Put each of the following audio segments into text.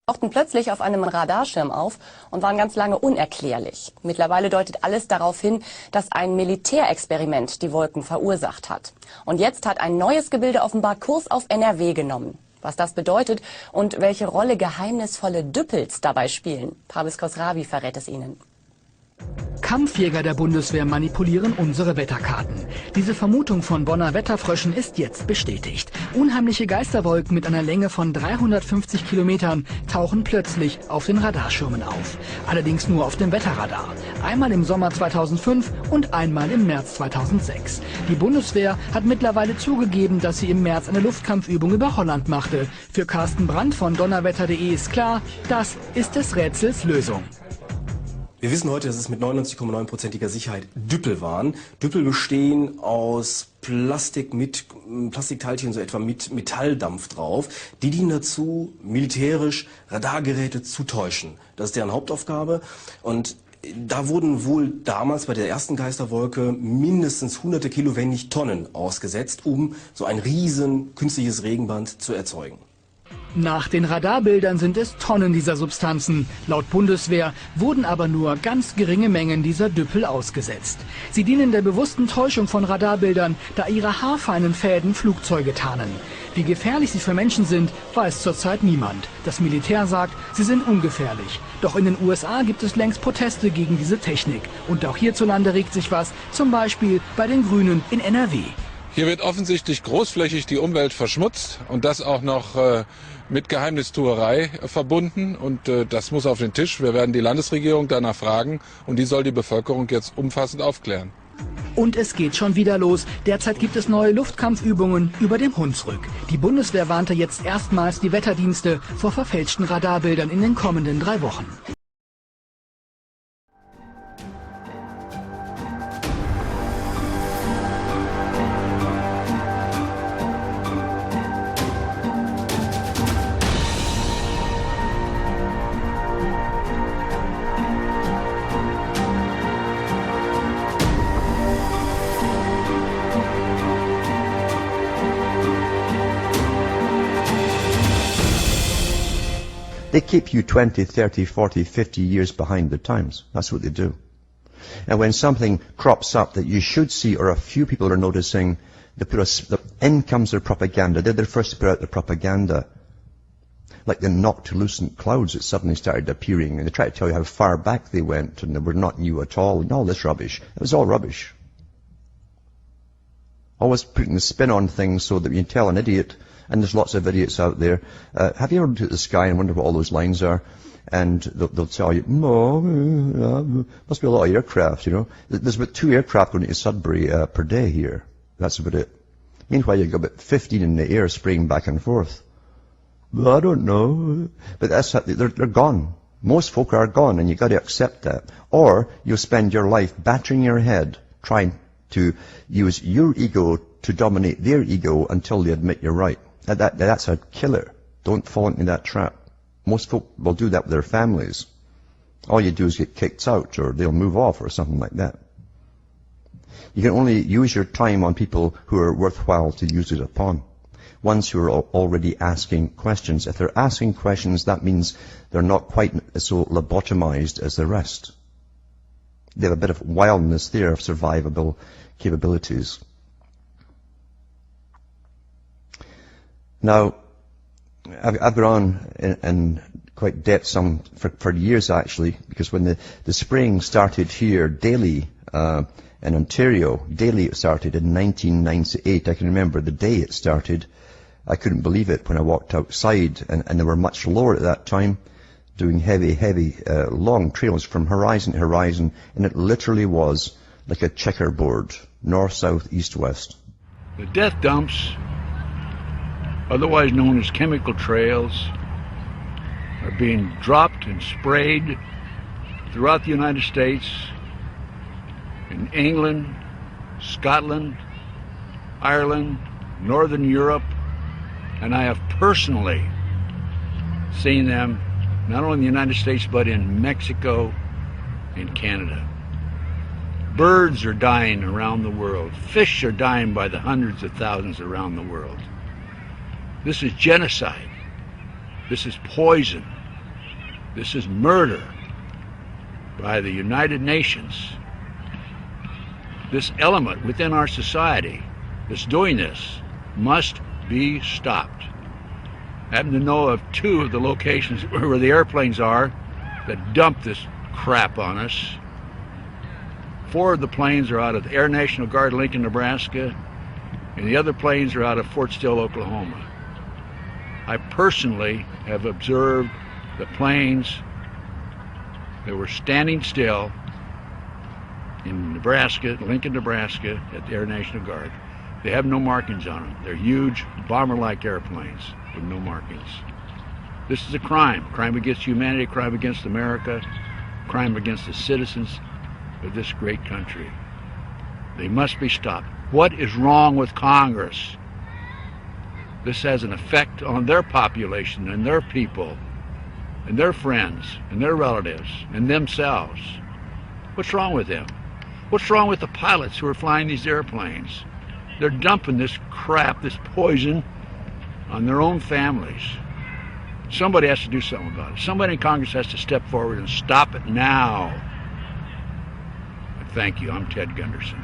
tauchten plötzlich auf einem Radarschirm auf und waren ganz lange unerklärlich. Mittlerweile deutet alles darauf hin, dass ein Militärexperiment die Wolken verursacht hat. Und jetzt hat ein neues Gebilde offenbar Kurs auf NRW genommen. Was das bedeutet und welche Rolle geheimnisvolle Düppels dabei spielen, Pavis Khosravi verrät es Ihnen. Kampfjäger der Bundeswehr manipulieren unsere Wetterkarten. Diese Vermutung von Bonner Wetterfröschen ist jetzt bestätigt. Unheimliche Geisterwolken mit einer Länge von 350 Kilometern tauchen plötzlich auf den Radarschirmen auf. Allerdings nur auf dem Wetterradar. Einmal im Sommer 2005 und einmal im März 2006. Die Bundeswehr hat mittlerweile zugegeben, dass sie im März eine Luftkampfübung über Holland machte. Für Carsten Brandt von donnerwetter.de ist klar, das ist des Rätsels Lösung. Wir wissen heute, dass es mit 99,9%iger Sicherheit Düppel waren. Düppel bestehen aus Plastikteilchen, so etwa mit Metalldampf drauf. Die dienen dazu, militärisch Radargeräte zu täuschen. Das ist deren Hauptaufgabe. Und da wurden wohl damals bei der ersten Geisterwolke mindestens hunderte Kilo, wenn nicht Tonnen ausgesetzt, um so ein riesen künstliches Regenband zu erzeugen. Nach den Radarbildern sind es Tonnen dieser Substanzen. Laut Bundeswehr wurden aber nur ganz geringe Mengen dieser Düppel ausgesetzt. Sie dienen der bewussten Täuschung von Radarbildern, da ihre haarfeinen Fäden Flugzeuge tarnen. Wie gefährlich sie für Menschen sind, weiß zurzeit niemand. Das Militär sagt, sie sind ungefährlich. Doch in den USA gibt es längst Proteste gegen diese Technik. Und auch hierzulande regt sich was, zum Beispiel bei den Grünen in NRW. Hier wird offensichtlich großflächig die Umwelt verschmutzt und das auch noch mit Geheimnistuerei verbunden. Und das muss auf den Tisch. Wir werden die Landesregierung danach fragen und die soll die Bevölkerung jetzt umfassend aufklären. Und es geht schon wieder los. Derzeit gibt es neue Luftkampfübungen über dem Hunsrück. Die Bundeswehr warnte jetzt erstmals die Wetterdienste vor verfälschten Radarbildern in den kommenden 3 Wochen. They keep you 20, 30, 40, 50 years behind the times. That's what they do. And when something crops up that you should see, or a few people are noticing, in comes their propaganda. They're the first to put out their propaganda. Like the noctilucent clouds that suddenly started appearing, and they try to tell you how far back they went, and they were not new at all, and all this rubbish. It was all rubbish. Always putting the spin on things so that you can tell an idiot, and there's lots of idiots out there. Have you ever looked at the sky and wondered what all those lines are? And they'll tell you, must be a lot of aircraft, you know. There's about 2 aircraft going to Sudbury per day here. That's about it. Meanwhile, you've got about 15 in the air spraying back and forth. Well, I don't know. But they're gone. Most folk are gone, and you've got to accept that. Or you'll spend your life battering your head, trying to use your ego to dominate their ego until they admit you're right. That's a killer. Don't fall into that trap. Most folk will do that with their families. All you do is get kicked out, or they'll move off, or something like that. You can only use your time on people who are worthwhile to use it upon. Ones who are already asking questions. If they're asking questions, that means they're not quite so lobotomized as the rest. They have a bit of wildness there, of survivable capabilities. Now, I've been on in quite depth for years actually, because when the spraying started here daily in Ontario, daily it started in 1998. I can remember the day it started. I couldn't believe it when I walked outside, and they were much lower at that time, doing heavy, long trails from horizon to horizon, and it literally was like a checkerboard, north, south, east, west. The death dumps, otherwise known as chemical trails, are being dropped and sprayed throughout the United States, in England, Scotland, Ireland, Northern Europe, and I have personally seen them not only in the United States but in Mexico and Canada. Birds are dying around the world. Fish are dying by the hundreds of thousands around the world. This is genocide. This is poison. This is murder by the United Nations. This element within our society that's doing this must be stopped. I happen to know of 2 of the locations where the airplanes are that dump this crap on us. 4 of the planes are out of the Air National Guard, Lincoln, Nebraska, and the other planes are out of Fort Still, Oklahoma. I personally have observed the planes that were standing still in Nebraska, Lincoln, Nebraska, at the Air National Guard. They have no markings on them. They're huge, bomber-like airplanes with no markings. This is a crime. Crime against humanity, crime against America, crime against the citizens of this great country. They must be stopped. What is wrong with Congress? This has an effect on their population and their people and their friends and their relatives and themselves. What's wrong with them? What's wrong with the pilots who are flying these airplanes? They're dumping this crap, this poison, on their own families. Somebody has to do something about it. Somebody in Congress has to step forward and stop it now. Thank you. I'm Ted Gunderson.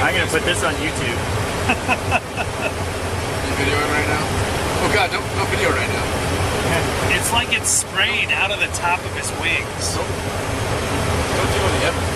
I'm gonna put this on YouTube. You videoing right now? Oh God, don't video right now. It's like it's spraying out of the top of his wings. Don't do any evidence.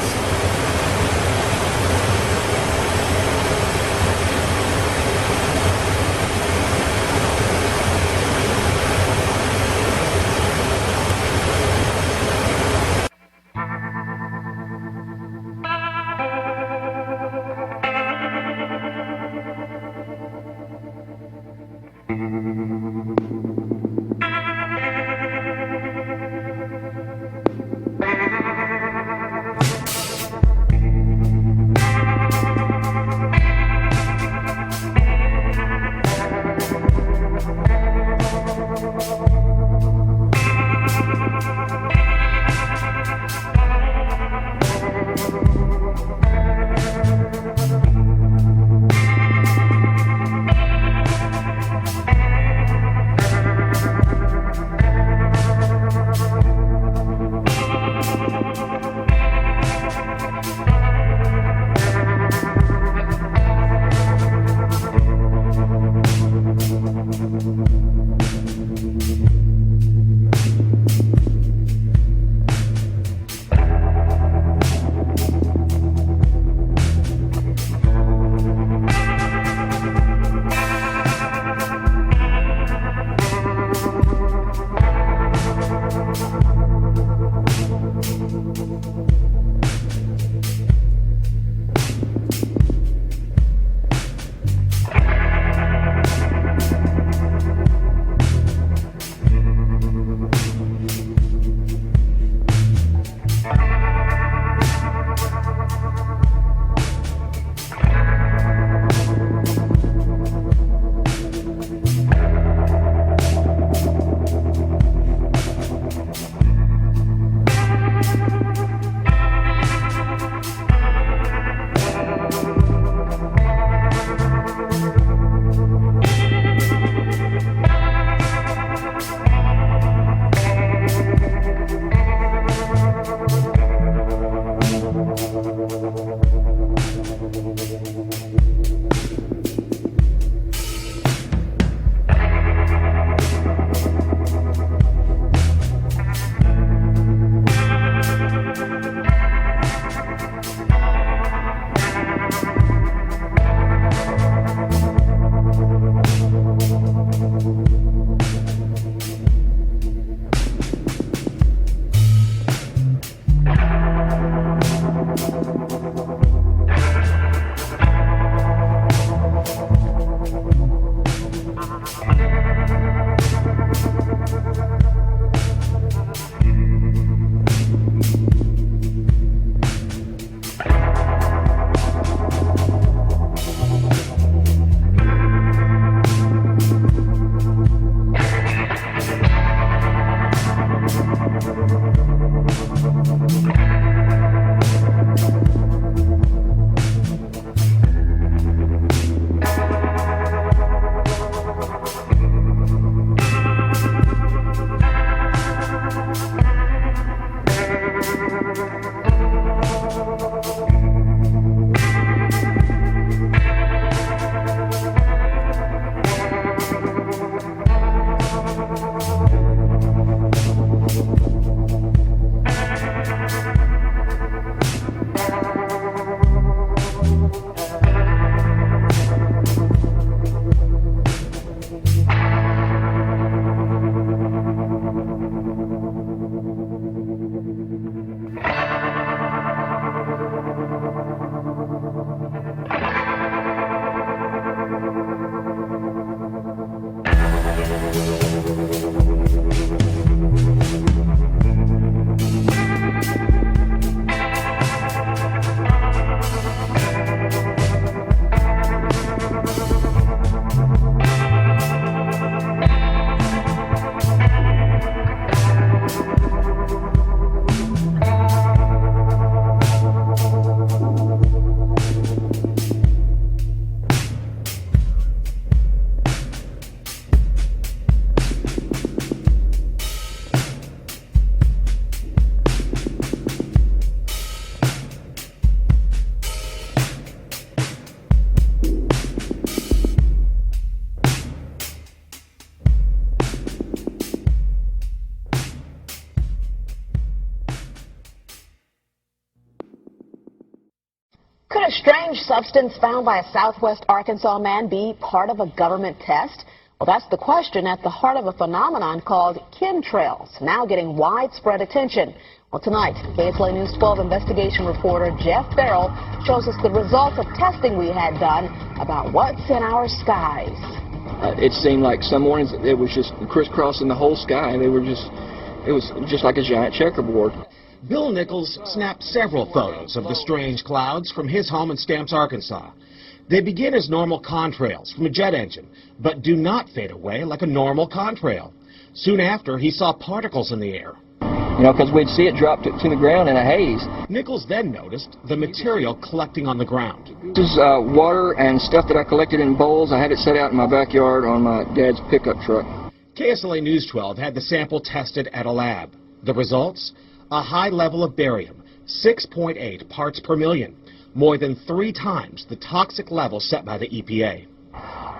Could a strange substance found by a southwest Arkansas man be part of a government test? Well, that's the question at the heart of a phenomenon called chemtrails, now getting widespread attention. Well, tonight, KSLA News 12 investigation reporter Jeff Farrell shows us the results of testing we had done about what's in our skies. It seemed like some mornings it was just crisscrossing the whole sky. It was just like a giant checkerboard. Bill Nichols snapped several photos of the strange clouds from his home in Stamps, Arkansas. They begin as normal contrails from a jet engine, but do not fade away like a normal contrail. Soon after, he saw particles in the air. You know, because we'd see it drop to the ground in a haze. Nichols then noticed the material collecting on the ground. This is water and stuff that I collected in bowls. I had it set out in my backyard on my dad's pickup truck. KSLA News 12 had the sample tested at a lab. The results? A high level of barium, 6.8 parts per million, more than 3 times the toxic level set by the EPA.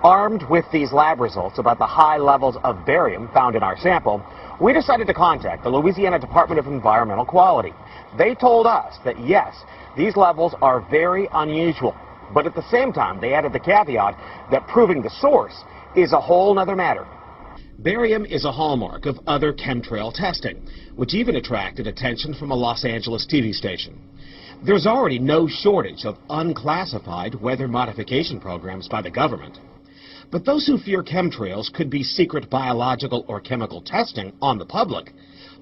Armed with these lab results about the high levels of barium found in our sample, we decided to contact the Louisiana Department of Environmental Quality. They told us that, yes, these levels are very unusual, but at the same time, they added the caveat that proving the source is a whole nother matter. Barium is a hallmark of other chemtrail testing, which even attracted attention from a Los Angeles TV station. There's already no shortage of unclassified weather modification programs by the government. But those who fear chemtrails could be secret biological or chemical testing on the public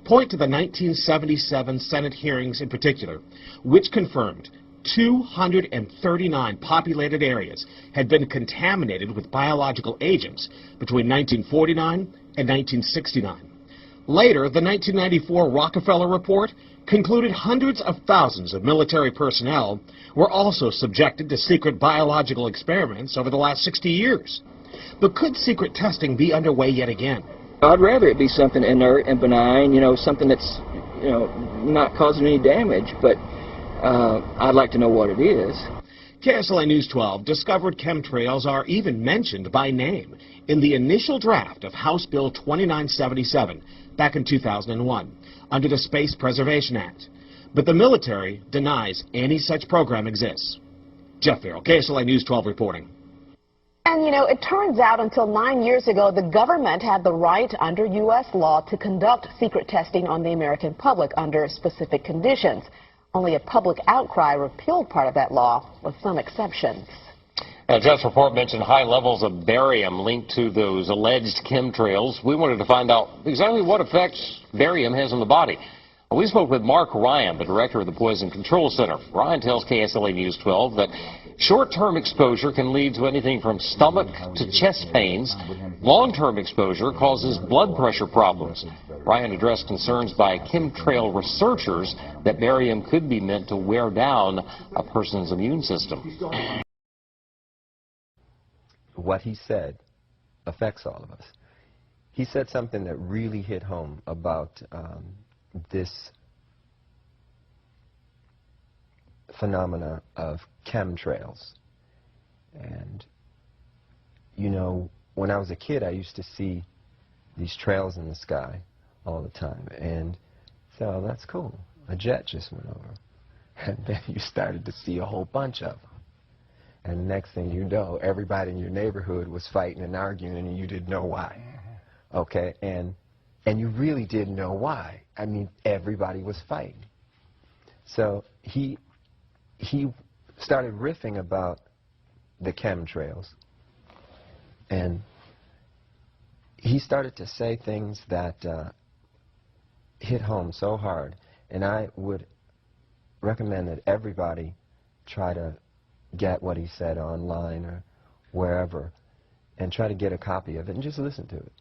point to the 1977 Senate hearings in particular, which confirmed 239 populated areas had been contaminated with biological agents between 1949 and 1969. Later, the 1994 Rockefeller Report concluded hundreds of thousands of military personnel were also subjected to secret biological experiments over the last 60 years. But could secret testing be underway yet again? I'd rather it be something inert and benign, you know, something that's, you know, not causing any damage, but I'd like to know what it is. KSLA News 12 discovered chemtrails are even mentioned by name in the initial draft of House Bill 2977 back in 2001 under the Space Preservation Act. But the military denies any such program exists. Jeff Farrell, KSLA News 12 reporting. And, you know, it turns out until 9 years ago, the government had the right under U.S. law to conduct secret testing on the American public under specific conditions. Only a public outcry repealed part of that law, with some exceptions. Now, Jeff's report mentioned high levels of barium linked to those alleged chemtrails. We wanted to find out exactly what effects barium has on the body. We spoke with Mark Ryan, the director of the Poison Control Center. Ryan tells KSLA News 12 that short-term exposure can lead to anything from stomach to chest pains. Long-term exposure causes blood pressure problems. Ryan addressed concerns by chemtrail researchers that barium could be meant to wear down a person's immune system. What he said affects all of us. He said something that really hit home about this phenomena of chemtrails. And, you know, when I was a kid, I used to see these trails in the sky all the time. And so, oh, that's cool. A jet just went over. And then you started to see a whole bunch of them. And next thing you know, everybody in your neighborhood was fighting and arguing, and you didn't know why. Okay? And you really didn't know why. I mean, everybody was fighting. So he started riffing about the chemtrails. And he started to say things that hit home so hard. And I would recommend that everybody try to get what he said online or wherever and try to get a copy of it and just listen to it.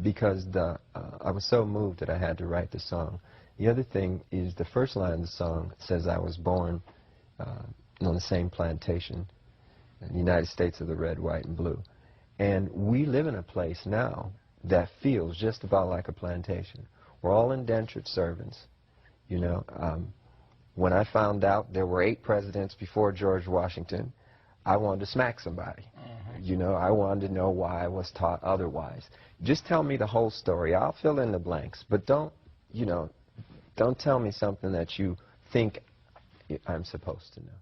Because I was so moved that I had to write the song. The other thing is the first line of the song says I was born on the same plantation in the United States of the red, white, and blue. And we live in a place now that feels just about like a plantation. We're all indentured servants, you know. When I found out there were 8 presidents before George Washington, I wanted to smack somebody. You know, I wanted to know why I was taught otherwise. Just tell me the whole story. I'll fill in the blanks, but don't, you know, don't tell me something that you think I'm supposed to know.